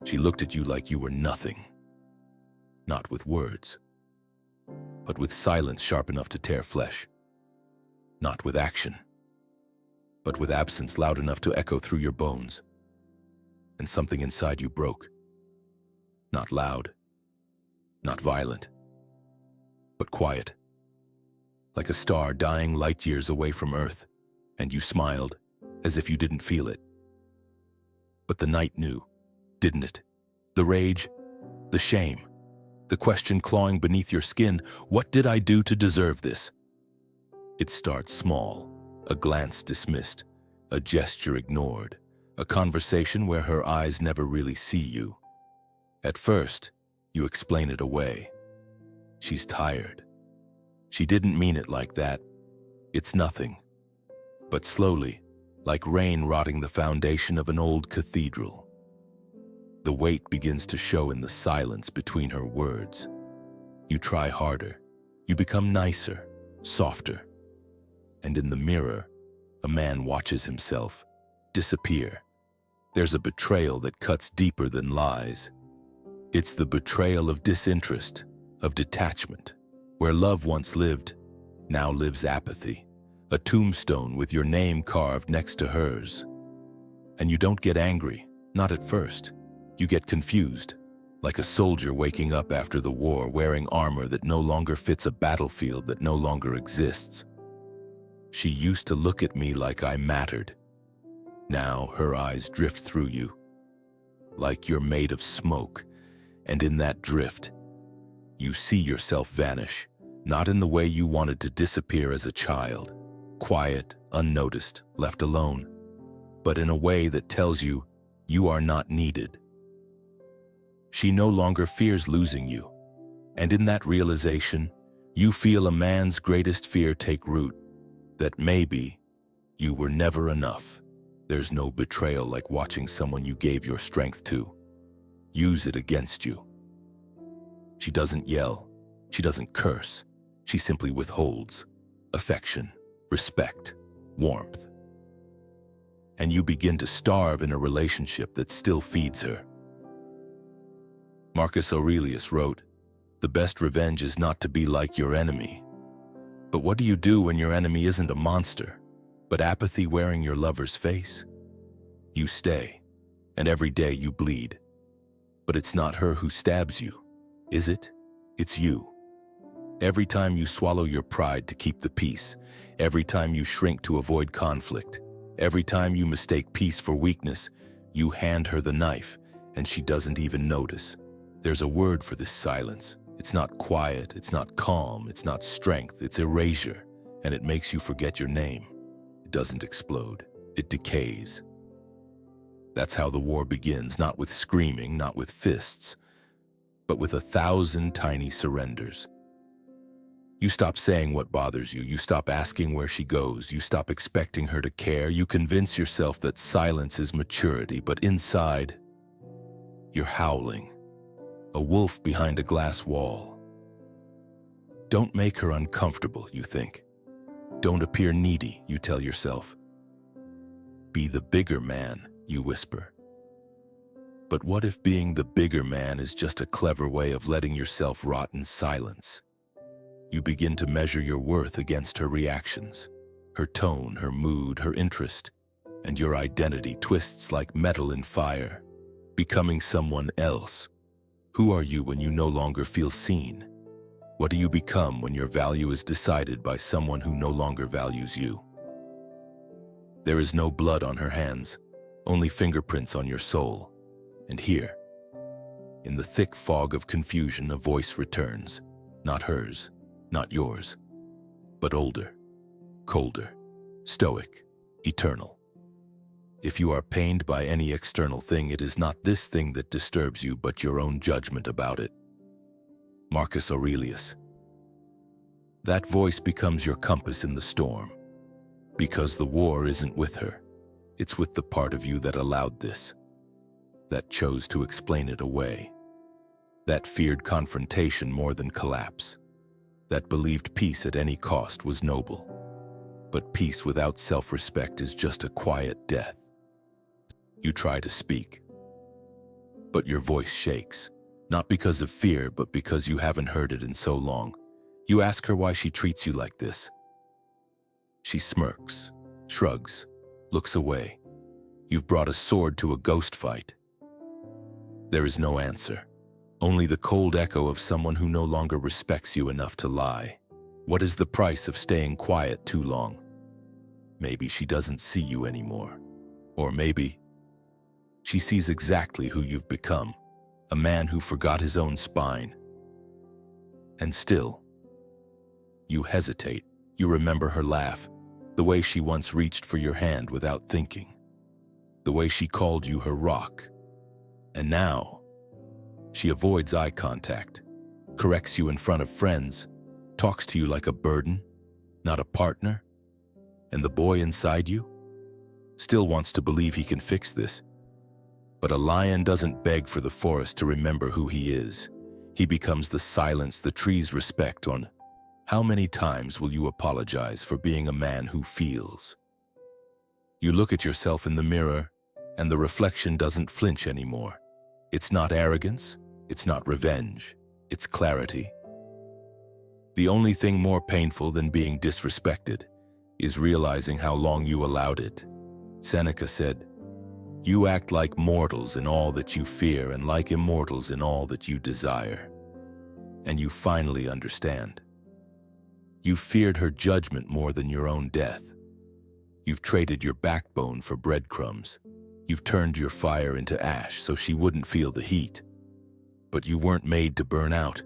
She looked at you like you were nothing. Not with words, but with silence sharp enough to tear flesh. Not with action, but with absence loud enough to echo through your bones. And something inside you broke. Not loud, not violent, but quiet. Like a star dying light years away from Earth, and you smiled as if you didn't feel it. But the night knew, didn't it? The rage, the shame, the question clawing beneath your skin, what did I do to deserve this? It starts small, a glance dismissed, a gesture ignored, a conversation where her eyes never really see you. At first, you explain it away. She's tired. She didn't mean it like that. It's nothing. But slowly, like rain rotting the foundation of an old cathedral, the weight begins to show in the silence between her words. You try harder. You become nicer, softer. And in the mirror, a man watches himself disappear. There's a betrayal that cuts deeper than lies. It's the betrayal of disinterest, of detachment. Where love once lived, now lives apathy. A tombstone with your name carved next to hers. And you don't get angry, not at first. You get confused, like a soldier waking up after the war wearing armor that no longer fits a battlefield that no longer exists. She used to look at me like I mattered. Now her eyes drift through you, like you're made of smoke, and in that drift, you see yourself vanish, not in the way you wanted to disappear as a child, quiet, unnoticed, left alone, but in a way that tells you you are not needed. She no longer fears losing you, and in that realization, you feel a man's greatest fear take root, that maybe you were never enough. There's no betrayal like watching someone you gave your strength to use it against you. She doesn't yell, she doesn't curse, she simply withholds affection, respect, warmth. And you begin to starve in a relationship that still feeds her. Marcus Aurelius wrote, "The best revenge is not to be like your enemy." But what do you do when your enemy isn't a monster, but apathy wearing your lover's face? You stay, and every day you bleed. But it's not her who stabs you, is it? It's you. Every time you swallow your pride to keep the peace, every time you shrink to avoid conflict, every time you mistake peace for weakness, you hand her the knife, and she doesn't even notice. There's a word for this silence. It's not quiet, it's not calm, it's not strength, it's erasure, and it makes you forget your name. It doesn't explode, it decays. That's how the war begins, not with screaming, not with fists, but with 1,000 tiny surrenders. You stop saying what bothers you, you stop asking where she goes, you stop expecting her to care, you convince yourself that silence is maturity, but inside, you're howling. A wolf behind a glass wall. Don't make her uncomfortable, you think. Don't appear needy, you tell yourself. Be the bigger man, you whisper. But what if being the bigger man is just a clever way of letting yourself rot in silence? You begin to measure your worth against her reactions, her tone, her mood, her interest, and your identity twists like metal in fire, becoming someone else. Who are you when you no longer feel seen? What do you become when your value is decided by someone who no longer values you? There is no blood on her hands, only fingerprints on your soul. And here, in the thick fog of confusion, a voice returns, not hers, not yours, but older, colder, stoic, eternal. If you are pained by any external thing, it is not this thing that disturbs you, but your own judgment about it. Marcus Aurelius. That voice becomes your compass in the storm, because the war isn't with her. It's with the part of you that allowed this, that chose to explain it away, that feared confrontation more than collapse, that believed peace at any cost was noble. But peace without self-respect is just a quiet death. You try to speak. But your voice shakes, not because of fear, but because you haven't heard it in so long. You ask her why she treats you like this. She smirks, shrugs, looks away. You've brought a sword to a ghost fight. There is no answer, only the cold echo of someone who no longer respects you enough to lie. What is the price of staying quiet too long? Maybe she doesn't see you anymore. Or maybe she sees exactly who you've become, a man who forgot his own spine. And still, you hesitate. You remember her laugh, the way she once reached for your hand without thinking, the way she called you her rock. And now, she avoids eye contact, corrects you in front of friends, talks to you like a burden, not a partner. And the boy inside you still wants to believe he can fix this. But a lion doesn't beg for the forest to remember who he is. He becomes the silence the trees respect. On how many times will you apologize for being a man who feels? You look at yourself in the mirror, and the reflection doesn't flinch anymore. It's not arrogance, it's not revenge, it's clarity. The only thing more painful than being disrespected is realizing how long you allowed it. Seneca said, "You act like mortals in all that you fear and like immortals in all that you desire." And you finally understand. You feared her judgment more than your own death. You've traded your backbone for breadcrumbs. You've turned your fire into ash so she wouldn't feel the heat. But you weren't made to burn out.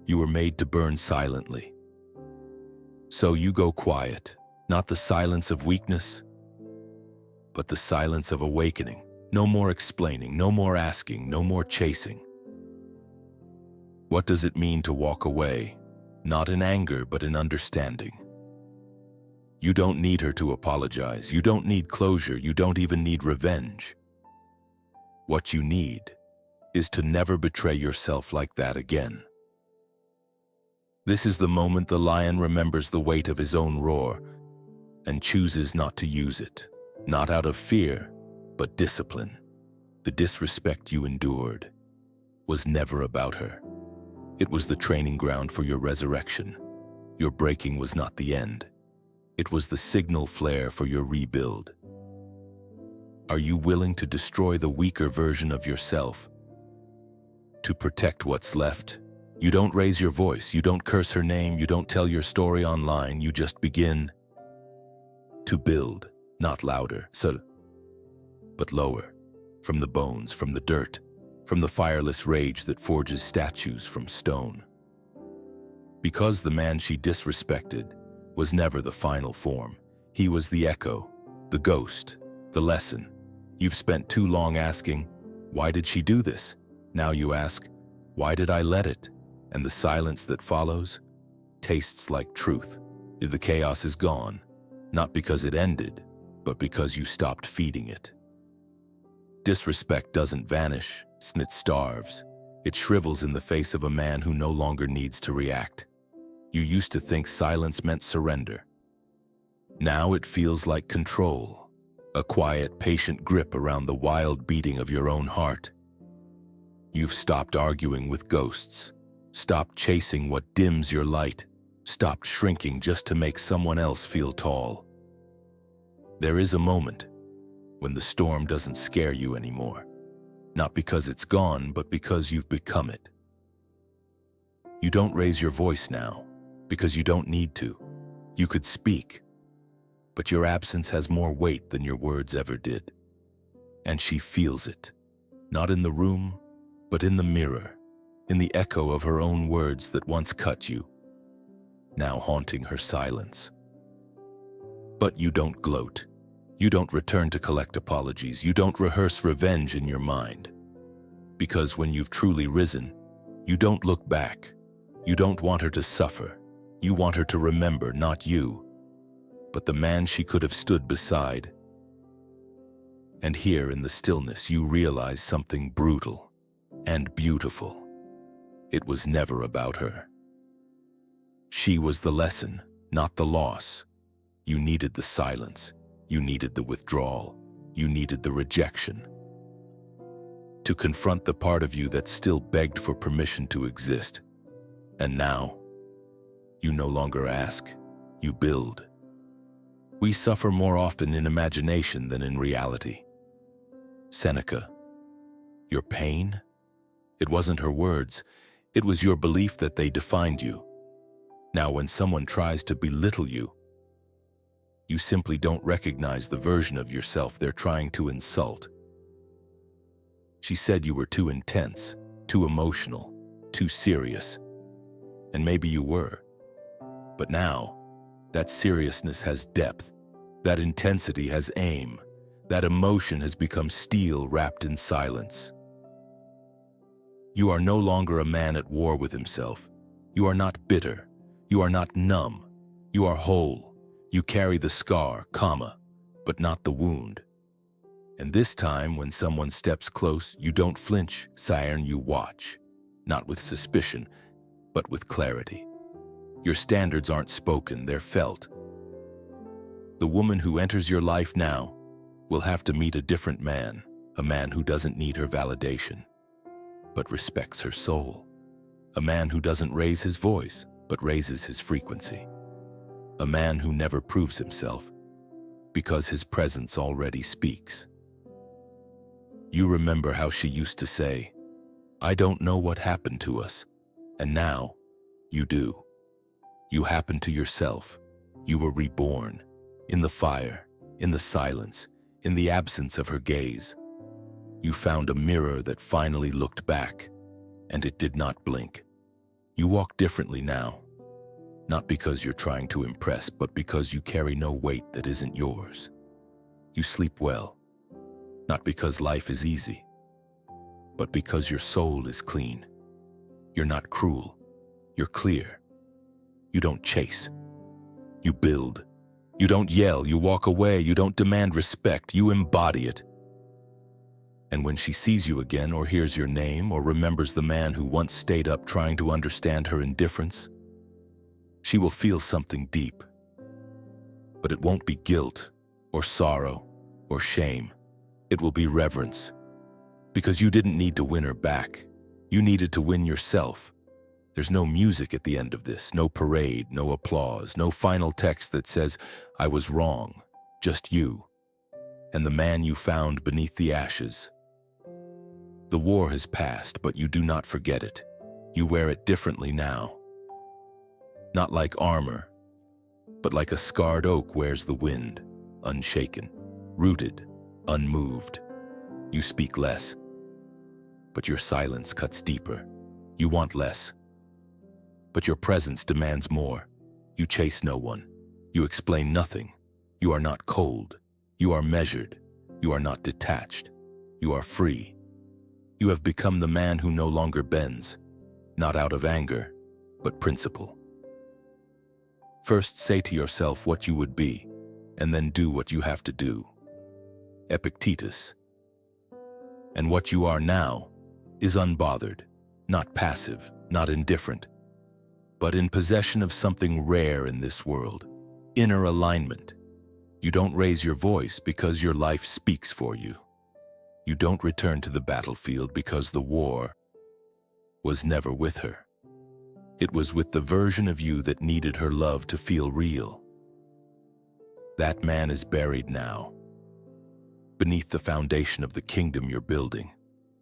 You were made to burn silently. So you go quiet, not the silence of weakness, but the silence of awakening. No more explaining, no more asking, no more chasing. What does it mean to walk away? Not in anger, but in understanding. You don't need her to apologize. You don't need closure. You don't even need revenge. What you need is to never betray yourself like that again. This is the moment the lion remembers the weight of his own roar and chooses not to use it, not out of fear, but discipline. The disrespect you endured was never about her. It was the training ground for your resurrection. Your breaking was not the end. It was the signal flare for your rebuild. Are you willing to destroy the weaker version of yourself to protect what's left? You don't raise your voice, you don't curse her name, you don't tell your story online, you just begin to build, not louder, but lower, from the bones, from the dirt, from the fireless rage that forges statues from stone. Because the man she disrespected was never the final form. He was the echo, the ghost, the lesson. You've spent too long asking, why did she do this? Now you ask, why did I let it? And the silence that follows tastes like truth. The chaos is gone, not because it ended, but because you stopped feeding it. Disrespect doesn't vanish, it starves. It shrivels in the face of a man who no longer needs to react. You used to think silence meant surrender. Now it feels like control, a quiet, patient grip around the wild beating of your own heart. You've stopped arguing with ghosts, stopped chasing what dims your light, stopped shrinking just to make someone else feel tall. There is a moment when the storm doesn't scare you anymore, not because it's gone, but because you've become it. You don't raise your voice now, because you don't need to. You could speak, but your absence has more weight than your words ever did. And she feels it, not in the room, but in the mirror, in the echo of her own words that once cut you, now haunting her silence. But you don't gloat. You don't return to collect apologies. You don't rehearse revenge in your mind. Because when you've truly risen, you don't look back. You don't want her to suffer. You want her to remember not you, but the man she could have stood beside. And here in the stillness, you realize something brutal and beautiful. It was never about her. She was the lesson, not the loss. You needed the silence. You needed the withdrawal. You needed the rejection to confront the part of you that still begged for permission to exist. And now, you no longer ask, you build. We suffer more often in imagination than in reality. Seneca, your pain? It wasn't her words, it was your belief that they defined you. Now when someone tries to belittle you, you simply don't recognize the version of yourself they're trying to insult. She said you were too intense, too emotional, too serious. And maybe you were. But now, that seriousness has depth, that intensity has aim, that emotion has become steel wrapped in silence. You are no longer a man at war with himself. You are not bitter. You are not numb. You are whole. You carry the scar, but not the wound. And this time, when someone steps close, you don't flinch, Siren, you watch. Not with suspicion, but with clarity. Your standards aren't spoken, they're felt. The woman who enters your life now will have to meet a different man, a man who doesn't need her validation, but respects her soul. A man who doesn't raise his voice, but raises his frequency. A man who never proves himself, because his presence already speaks. You remember how she used to say, "I don't know what happened to us," and now you do. You happened to yourself. You were reborn, in the fire, in the silence, in the absence of her gaze. You found a mirror that finally looked back, and it did not blink. You walk differently now, not because you're trying to impress, but because you carry no weight that isn't yours. You sleep well, not because life is easy, but because your soul is clean. You're not cruel, you're clear. You don't chase, you build. You don't yell, you walk away, you don't demand respect, you embody it. And when she sees you again, or hears your name, or remembers the man who once stayed up trying to understand her indifference, she will feel something deep. But it won't be guilt, or sorrow, or shame. It will be reverence. Because you didn't need to win her back. You needed to win yourself. There's no music at the end of this, no parade, no applause, no final text that says, "I was wrong," just you, and the man you found beneath the ashes. The war has passed, but you do not forget it. You wear it differently now. Not like armor, but like a scarred oak wears the wind, unshaken, rooted, unmoved. You speak less, but your silence cuts deeper. You want less, but your presence demands more. You chase no one. You explain nothing. You are not cold. You are measured. You are not detached. You are free. You have become the man who no longer bends, not out of anger, but principle. First say to yourself what you would be, and then do what you have to do. Epictetus. And what you are now is unbothered, not passive, not indifferent, but in possession of something rare in this world, inner alignment. You don't raise your voice because your life speaks for you. You don't return to the battlefield because the war was never with her. It was with the version of you that needed her love to feel real. That man is buried now, beneath the foundation of the kingdom you're building,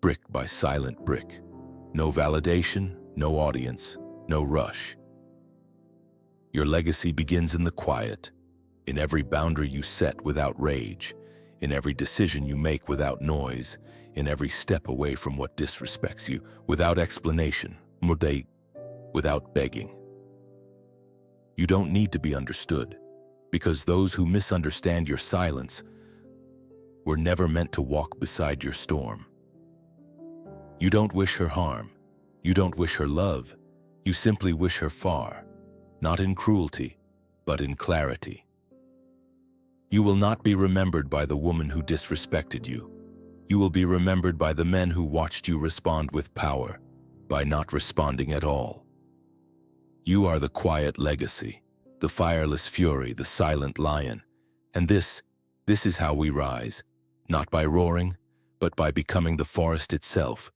brick by silent brick. No validation, no audience, no rush. Your legacy begins in the quiet, in every boundary you set without rage, in every decision you make without noise, in every step away from what disrespects you, without explanation, without begging. You don't need to be understood, because those who misunderstand your silence were never meant to walk beside your storm. You don't wish her harm. You don't wish her love. You simply wish her far, not in cruelty, but in clarity. You will not be remembered by the woman who disrespected you. You will be remembered by the men who watched you respond with power, by not responding at all. You are the quiet legacy, the fireless fury, the silent lion. And this is how we rise, not by roaring, but by becoming the forest itself,